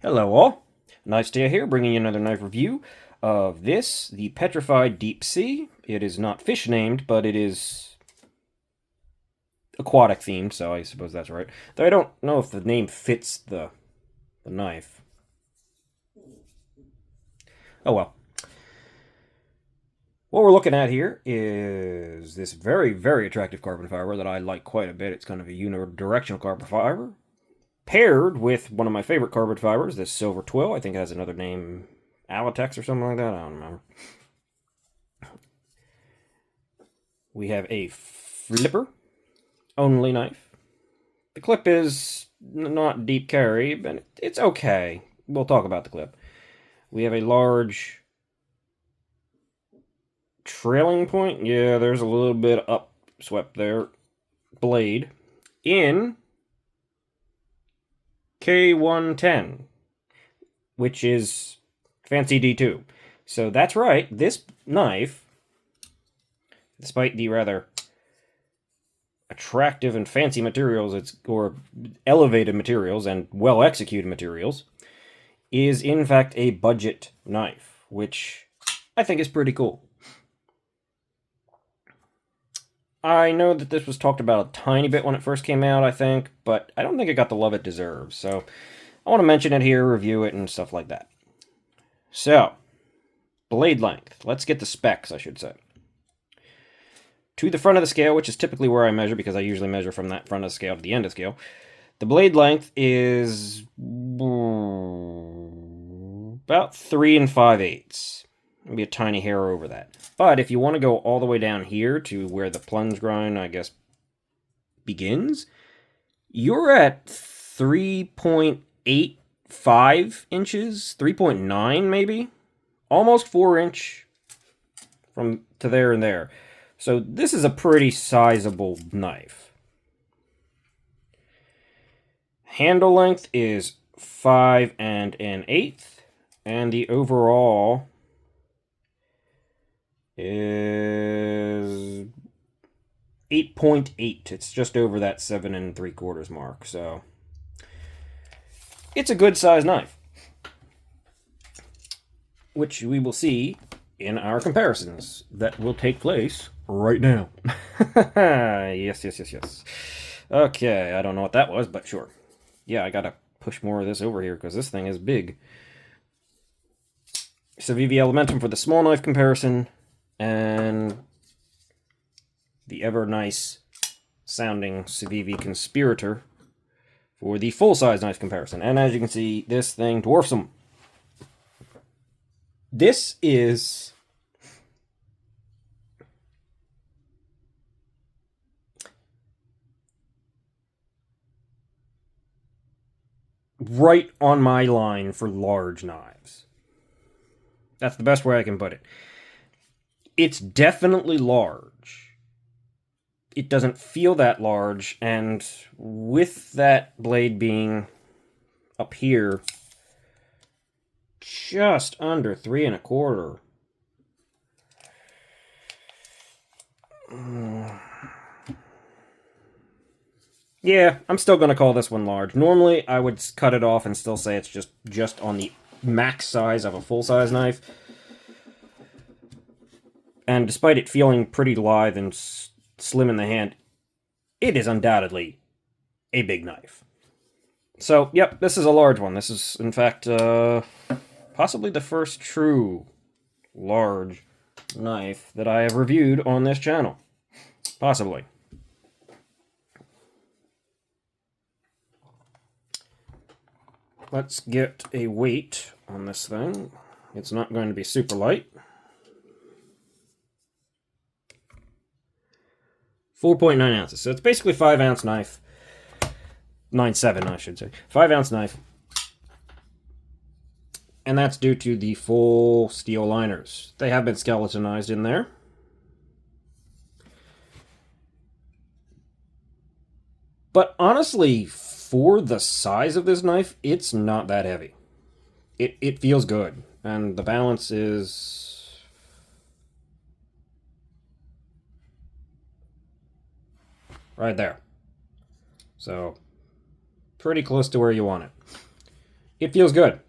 Hello all, Nice Day here, bringing you another knife review of this, the Petrified Deep Sea. It is not fish named, but it is aquatic themed, so I suppose that's right. Though I don't know if the name fits the knife. Oh well. What we're looking at here is this very, very attractive carbon fiber that I like quite a bit. It's kind of a unidirectional carbon fiber, paired with one of my favorite carbon fibers, this silver twill. I think it has another name, Alatex or something like that. I don't remember. We have a flipper only knife. The clip is not deep carry, but it's okay. We'll talk about the clip. We have a large trailing point. Yeah, there's a little bit upswept there. Blade in K110, which is fancy D2. So that's right, this knife, despite the rather attractive and fancy materials, or elevated materials and well executed materials, is in fact a budget knife, which I think is pretty cool. I know that this was talked about a tiny bit when it first came out, I think, but I don't think it got the love it deserves, so I want to mention it here, review it, and stuff like that. So, blade length. Let's get the specs, I should say. To the front of the scale, which is typically where I measure because I usually measure from that front of the scale to the end of the scale, the blade length is about 3 5/8. Maybe a tiny hair over that. But if you want to go all the way down here to where the plunge grind, I guess, begins, you're at 3.85 inches, 3.9 maybe, almost 4 inch from to there and there. So this is a pretty sizable knife. Handle length is 5 1/8, and the overall is 8.8. It's just over that 7 3/4 mark, so it's a good size knife, which we will see in our comparisons that will take place right now. Yes. Okay, I don't know what that was, but sure. Yeah, I gotta push more of this over here because this thing is big. Civivi Elementum for the small knife comparison, and the ever nice sounding Civivi Conspirator for the full-size knife comparison. And as you can see, this thing dwarfs them. This is right on my line for large knives. That's the best way I can put it. It's definitely large. It doesn't feel that large, and with that blade being up here, just under 3 1/4. Yeah, I'm still going to call this one large. Normally, I would cut it off and still say it's just on the max size of a full-size knife. And despite it feeling pretty lithe and slim in the hand, it is undoubtedly a big knife. So, yep, this is a large one. This is, in fact, possibly the first true large knife that I have reviewed on this channel. Possibly. Let's get a weight on this thing. It's not going to be super light. 4.9 ounces. So it's basically 5-ounce knife. 9.7, I should say. 5-ounce knife. And that's due to the full steel liners. They have been skeletonized in there. But honestly, for the size of this knife, it's not that heavy. It feels good. And the balance is right there. So, pretty close to where you want it. it feels good.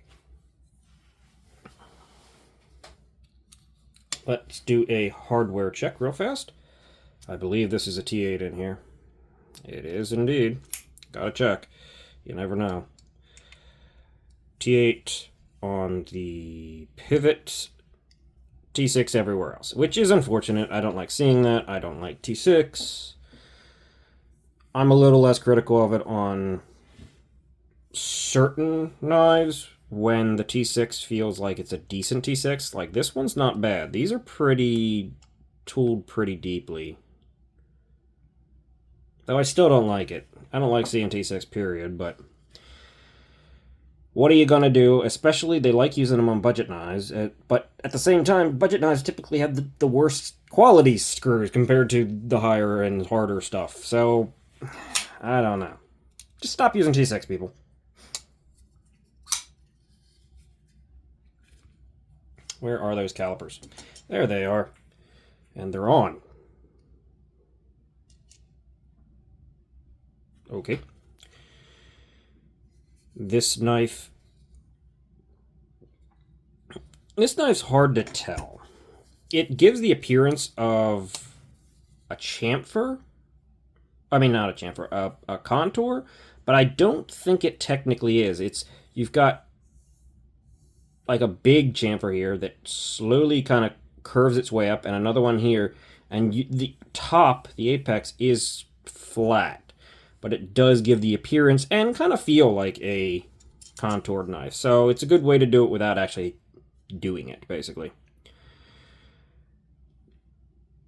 Let's do a hardware check real fast. I believe this is a T8 in here. It is indeed. Gotta check. You never know. T8 on the pivot, T6 everywhere else, which is unfortunate. I don't like seeing that. I don't like T6. I'm a little less critical of it on certain knives when the T6 feels like it's a decent T6. Like, this one's not bad. These are pretty tooled pretty deeply. Though I still don't like it. I don't like seeing T6, period, but what are you gonna do? Especially, they like using them on budget knives, but at the same time, budget knives typically have the worst quality screws compared to the higher and harder stuff. So, I don't know. Just stop using T6, people. Where are those calipers? There they are. And they're on. Okay. This knife's hard to tell. It gives the appearance of a chamfer. I mean, not a chamfer, a contour, but I don't think it technically is. You've got like a big chamfer here that slowly kind of curves its way up, and another one here, and the top, the apex, is flat, but it does give the appearance and kind of feel like a contoured knife. So it's a good way to do it without actually doing it, basically.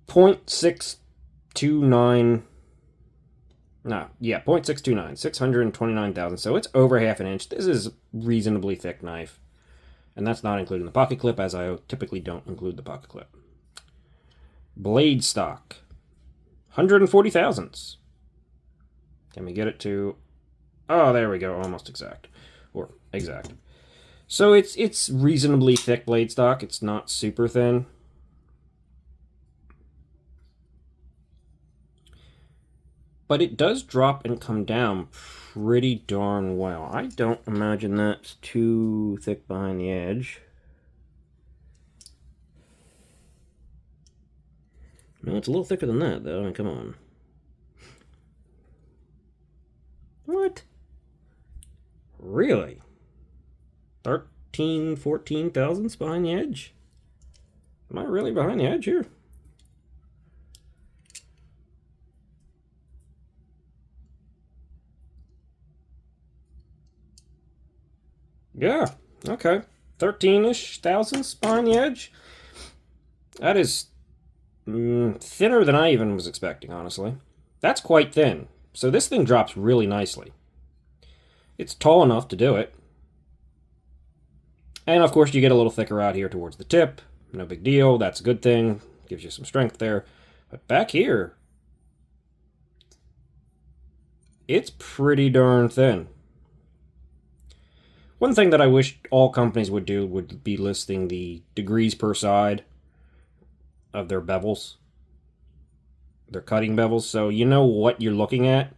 0.629. No, yeah, 0.629, 629,000. So it's over half an inch. This is a reasonably thick knife. And that's not including the pocket clip, as I typically don't include the pocket clip. Blade stock. 140 thousandths. Can we get it to... Oh, there we go. Almost exact. Or exact. So it's reasonably thick blade stock. It's not super thin. But it does drop and come down pretty darn well. I don't imagine that's too thick behind the edge. No, it's a little thicker than that, though. I mean, come on. What? Really? 13, 14 thousandths behind the edge? Am I really behind the edge here? Yeah, okay. 13-ish thousandths behind the edge. That is thinner than I even was expecting, honestly. That's quite thin. So this thing drops really nicely. It's tall enough to do it. And of course you get a little thicker out here towards the tip. No big deal. That's a good thing. Gives you some strength there. But back here, it's pretty darn thin. One thing that I wish all companies would do would be listing the degrees per side of their bevels, their cutting bevels, so you know what you're looking at.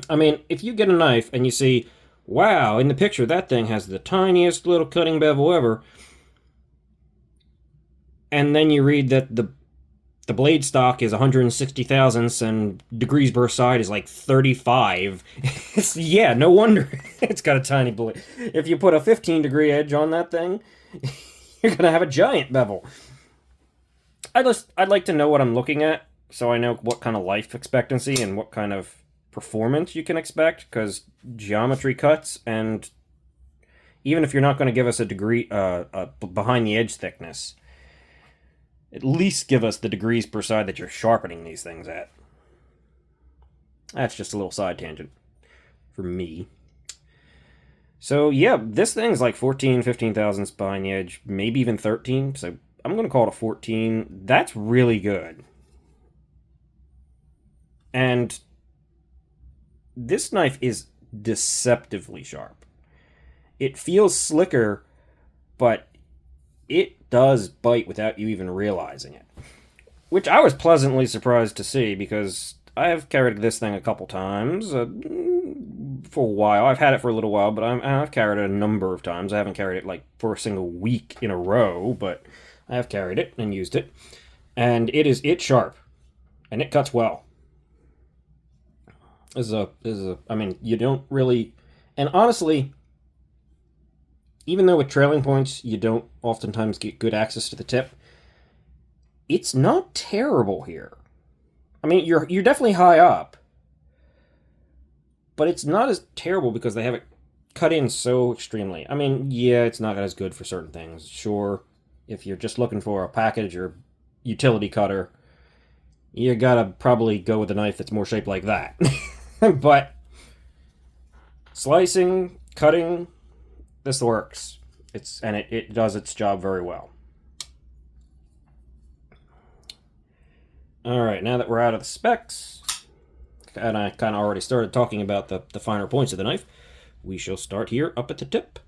I mean, if you get a knife and you see, wow, in the picture that thing has the tiniest little cutting bevel ever, and then you read that the blade stock is 160 thousandths and degrees per side is like 35. Yeah, no wonder it's got a tiny blade. If you put a 15-degree edge on that thing, you're gonna have a giant bevel. I'd like to know what I'm looking at, so I know what kind of life expectancy and what kind of performance you can expect, because geometry cuts, and even if you're not going to give us a degree, behind the edge thickness, at least give us the degrees per side that you're sharpening these things at. That's just a little side tangent for me. So yeah, this thing's like 14, 15 thousandths behind the edge, maybe even 13, so I'm going to call it a 14. That's really good. And this knife is deceptively sharp. It feels slicker, but it does bite without you even realizing it. Which I was pleasantly surprised to see, because I have carried this thing a couple times. for a while. I've had it for a little while, but I've carried it a number of times. I haven't carried it like for a single week in a row, but I have carried it and used it. And it's sharp. And it cuts well. I mean, you don't really, and honestly, even though with trailing points you don't oftentimes get good access to the tip, it's not terrible here. I mean, you're definitely high up, but it's not as terrible because they have it cut in so extremely. I mean, yeah, it's not as good for certain things. Sure, if you're just looking for a package or utility cutter, you gotta probably go with a knife that's more shaped like that. But slicing, cutting, this works. It does its job very well. Alright, now that we're out of the specs, and I kind of already started talking about the finer points of the knife, we shall start here up at the tip.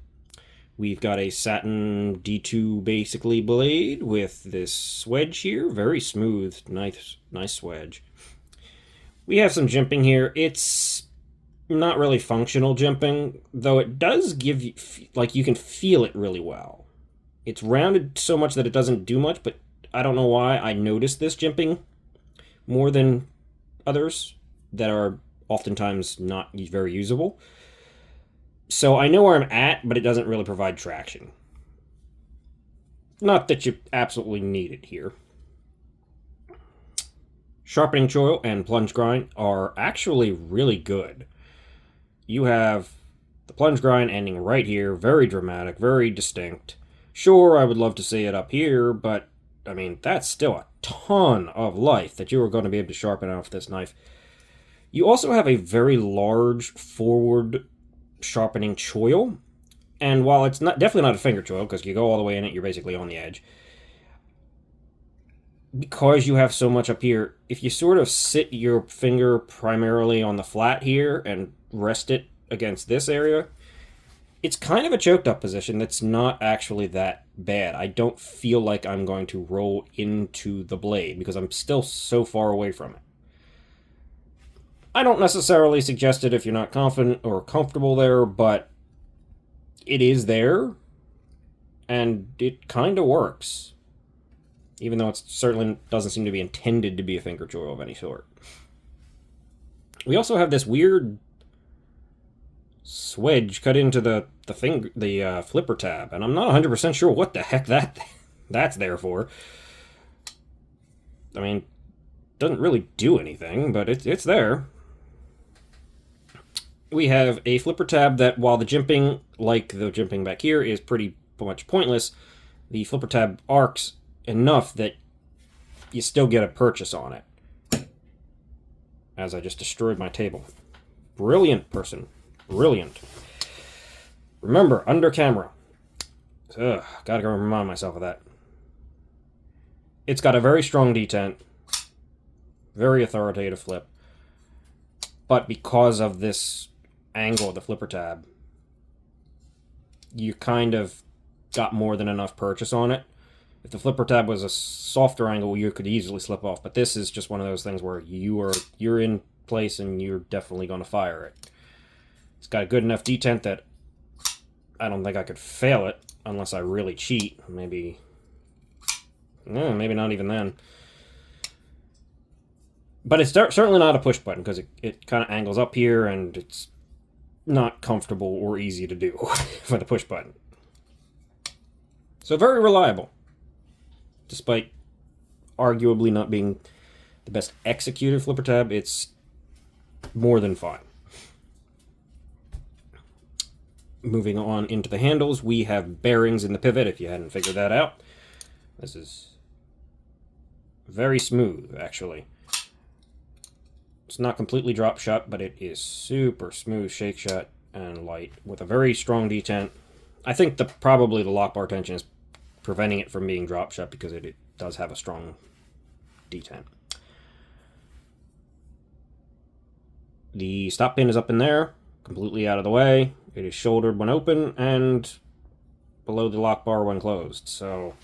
We've got a satin D2 basically blade with this wedge here. Very smooth, nice wedge. We have some jimping here. It's not really functional jimping, though it does give you, like, you can feel it really well. It's rounded so much that it doesn't do much, but I don't know why I noticed this jimping more than others that are oftentimes not very usable. So I know where I'm at, but it doesn't really provide traction. Not that you absolutely need it here. Sharpening choil and plunge grind are actually really good. You have the plunge grind ending right here, very dramatic, very distinct. Sure, I would love to see it up here, but I mean, that's still a ton of life that you are going to be able to sharpen off this knife. You also have a very large forward sharpening choil, and while it's definitely not a finger choil, because you go all the way in it, you're basically on the edge. Because you have so much up here, if you sort of sit your finger primarily on the flat here and rest it against this area, it's kind of a choked up position that's not actually that bad. I don't feel like I'm going to roll into the blade because I'm still so far away from it. I don't necessarily suggest it if you're not confident or comfortable there, but it is there, and it kind of works. Even though it certainly doesn't seem to be intended to be a finger choil of any sort. We also have this weird swedge cut into the flipper tab, and I'm not 100% sure what the heck that's there for. I mean, doesn't really do anything, but it's there. We have a flipper tab that, while the jimping, like the jimping back here, is pretty much pointless, the flipper tab arcs enough that you still get a purchase on it. As I just destroyed my table. Brilliant person. Brilliant. Remember, under camera. Ugh, gotta go remind myself of that. It's got a very strong detent. Very authoritative flip. But because of this angle of the flipper tab, you kind of got more than enough purchase on it. If the flipper tab was a softer angle, you could easily slip off. But this is just one of those things where you're in place and you're definitely going to fire it. It's got a good enough detent that I don't think I could fail it unless I really cheat. Maybe not even then. But it's certainly not a push button because it kind of angles up here and it's not comfortable or easy to do for the push button. So very reliable. Despite arguably not being the best executed flipper tab, it's more than fine. Moving on into the handles, we have bearings in the pivot, if you hadn't figured that out. This is very smooth, actually. It's not completely drop shut, but it is super smooth shake shut and light with a very strong detent. I think probably the lock bar tension is preventing it from being drop shut because it does have a strong detent. The stop pin is up in there, completely out of the way. It is shouldered when open and below the lock bar when closed. So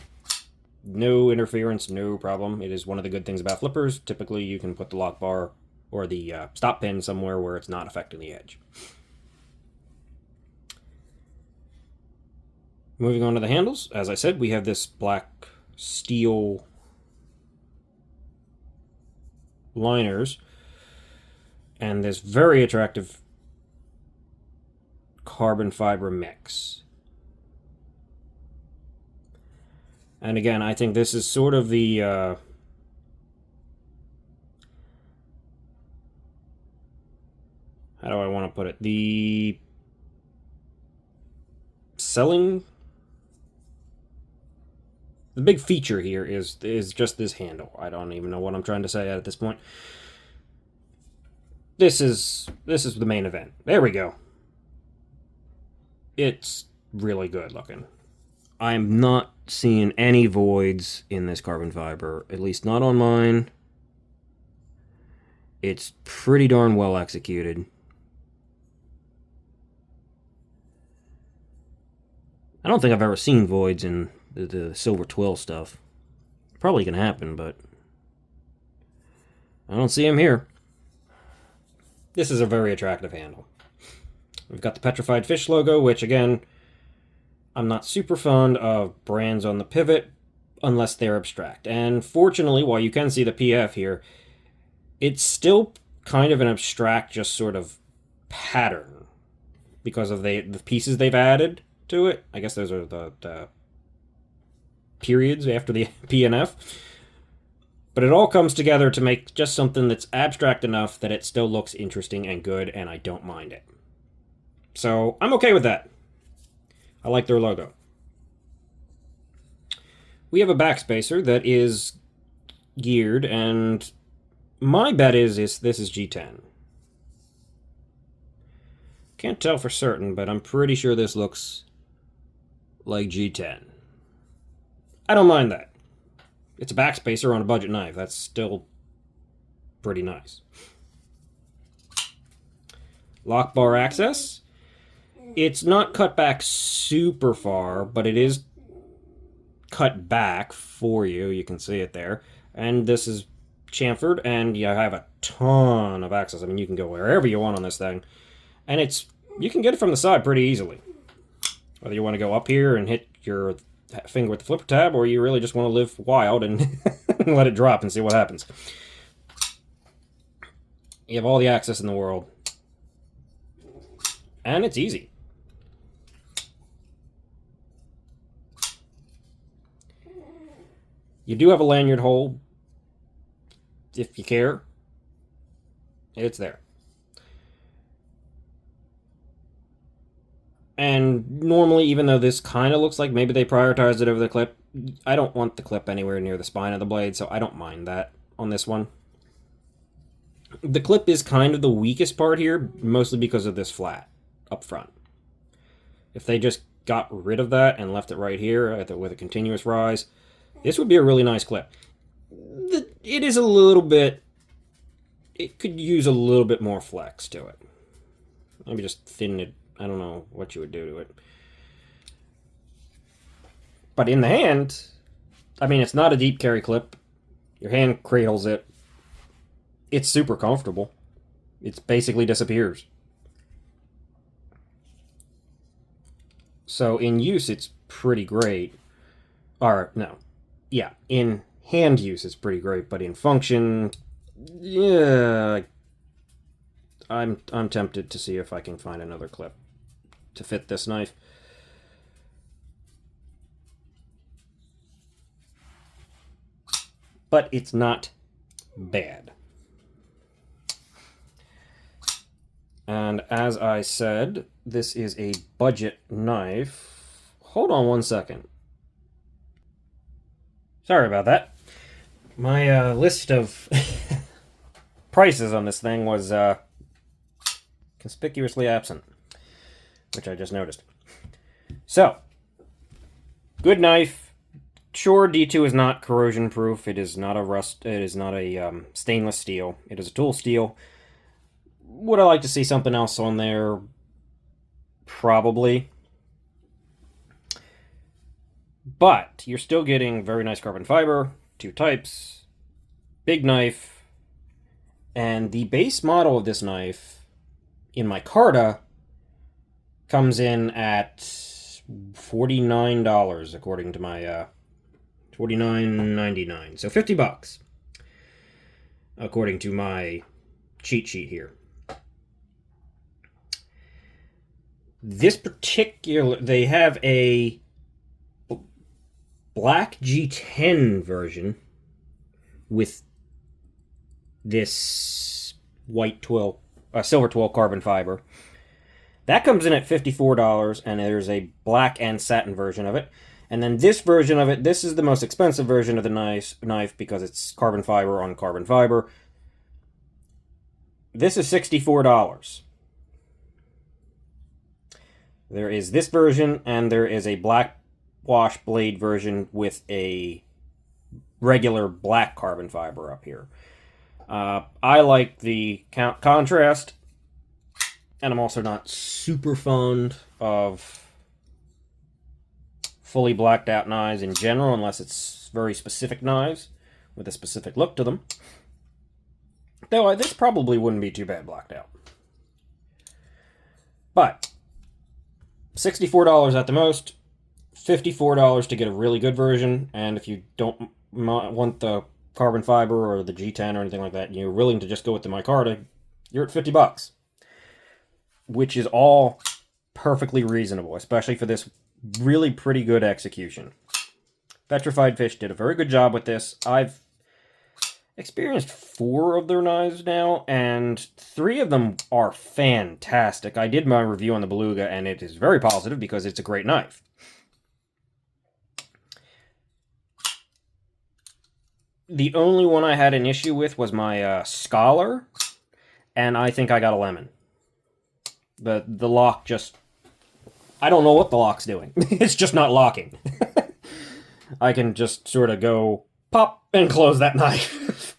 no interference, no problem. It is one of the good things about flippers. Typically you can put the lock bar or the stop pin somewhere where it's not affecting the edge. Moving on to the handles, as I said, we have this black steel liners and this very attractive carbon fiber mix. And again, I think this is sort of the how do I want to put it? The big feature here is just this handle. I don't even know what I'm trying to say at this point. This is the main event. There we go. It's really good looking. I'm not seeing any voids in this carbon fiber, at least not on mine. It's pretty darn well executed. I don't think I've ever seen voids in the silver twill stuff. Probably can happen, but I don't see them here. This is a very attractive handle. We've got the Petrified Fish logo, which again, I'm not super fond of brands on the pivot unless they're abstract. And fortunately, while you can see the PF here, it's still kind of an abstract, just sort of pattern because of the pieces they've added to it. I guess those are the periods after the P and F. But it all comes together to make just something that's abstract enough that it still looks interesting and good, and I don't mind it. So I'm okay with that. I like their logo. We have a backspacer that is geared, and my bet is this is G10. Can't tell for certain, but I'm pretty sure this looks like G10. I don't mind that. It's a backspacer on a budget knife. That's still pretty nice. Lock bar access. It's not cut back super far, but it is cut back for you. You can see it there. And this is chamfered, and you have a ton of access. I mean, you can go wherever you want on this thing. And you can get it from the side pretty easily. Whether you want to go up here and hit your finger with the flipper tab, or you really just want to live wild and let it drop and see what happens. You have all the access in the world. And it's easy. You do have a lanyard hole, if you care. It's there. And normally, even though this kind of looks like maybe they prioritized it over the clip, I don't want the clip anywhere near the spine of the blade, so I don't mind that on this one. The clip is kind of the weakest part here, mostly because of this flat up front. If they just got rid of that and left it right here with a continuous rise, this would be a really nice clip. It is a little bit... It could use a little bit more flex to it. Maybe just thin it. I don't know what you would do to it. But in the hand, I mean, it's not a deep carry clip. Your hand cradles it. It's super comfortable. It basically disappears. So in use, it's pretty great. Or, no. Yeah, in hand use, it's pretty great. But in function, yeah, I'm tempted to see if I can find another clip to fit this knife. But it's not bad. And as I said, this is a budget knife. Hold on one second. Sorry about that. My list of prices on this thing was conspicuously absent, which I just noticed. So, good knife. Sure, D2 is not corrosion proof. It is not a rust. It is not a stainless steel. It is a tool steel. Would I like to see something else on there? Probably. But you're still getting very nice carbon fiber, 2 types, big knife, and the base model of this knife in my Carta comes in at $49 according to my $49.99. So $50 according to my cheat sheet here. This particular, they have a black G10 version with this white twill, silver twill carbon fiber. That comes in at $54, and there's a black and satin version of it. And then this version of it, this is the most expensive version of the knife because it's carbon fiber on carbon fiber. This is $64. There is this version, and there is a black wash blade version with a regular black carbon fiber up here. I like the contrast, and I'm also not super fond of fully blacked out knives in general, unless it's very specific knives with a specific look to them. Though this probably wouldn't be too bad blacked out. But $64 at the most, $54 to get a really good version, and if you don't want the carbon fiber or the G10 or anything like that, and you're willing to just go with the micarta, you're at $50, which is all perfectly reasonable, especially for this really pretty good execution. Petrified Fish did a very good job with this. I've experienced 4 of their knives now, and 3 of them are fantastic. I did my review on the Beluga, and it is very positive because it's a great knife. The only one I had an issue with was my Scholar, and I think I got a lemon. The lock just... I don't know what the lock's doing. It's just not locking. I can just sort of go pop and close that knife.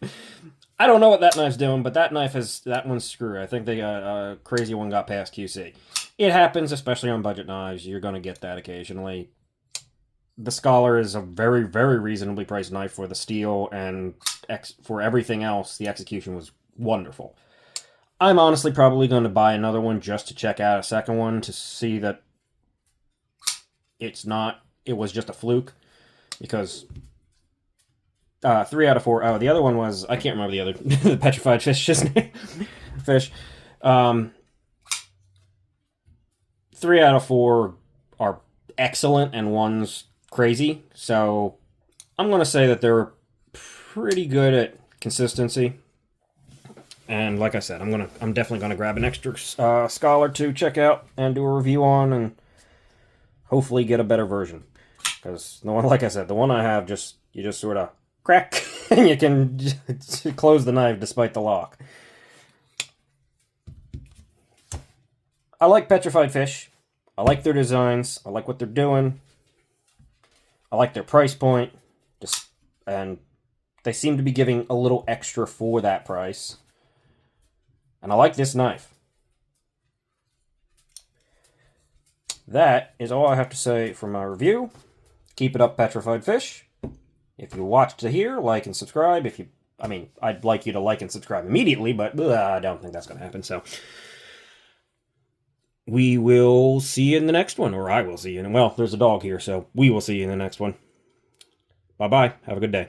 I don't know what that knife's doing, but that one's screwed. I think the crazy one got past QC. It happens, especially on budget knives. You're going to get that occasionally. The Scholar is a very, very reasonably priced knife for the steel, and for everything else, the execution was wonderful. I'm honestly probably going to buy another one just to check out a second one to see that it was just a fluke, because 3 out of 4. Oh, the other one was, I can't remember the other, the Petrified Fish's name. Fish. 3 out of 4 are excellent, and one's crazy. So I'm going to say that they're pretty good at consistency. And like I said, I'm definitely going to grab an extra Scholar to check out and do a review on, and hopefully get a better version. Because the one, like I said, the one I have, you just sort of crack, and you can close the knife despite the lock. I like Petrified Fish. I like their designs. I like what they're doing. I like their price point. And they seem to be giving a little extra for that price. And I like this knife. That is all I have to say for my review. Keep it up, Petrified Fish. If you watched to here, like and subscribe. I'd like you to like and subscribe immediately, but I don't think that's going to happen. So we will see you in the next one, or I will see you. Well, there's a dog here, so we will see you in the next one. Bye-bye. Have a good day.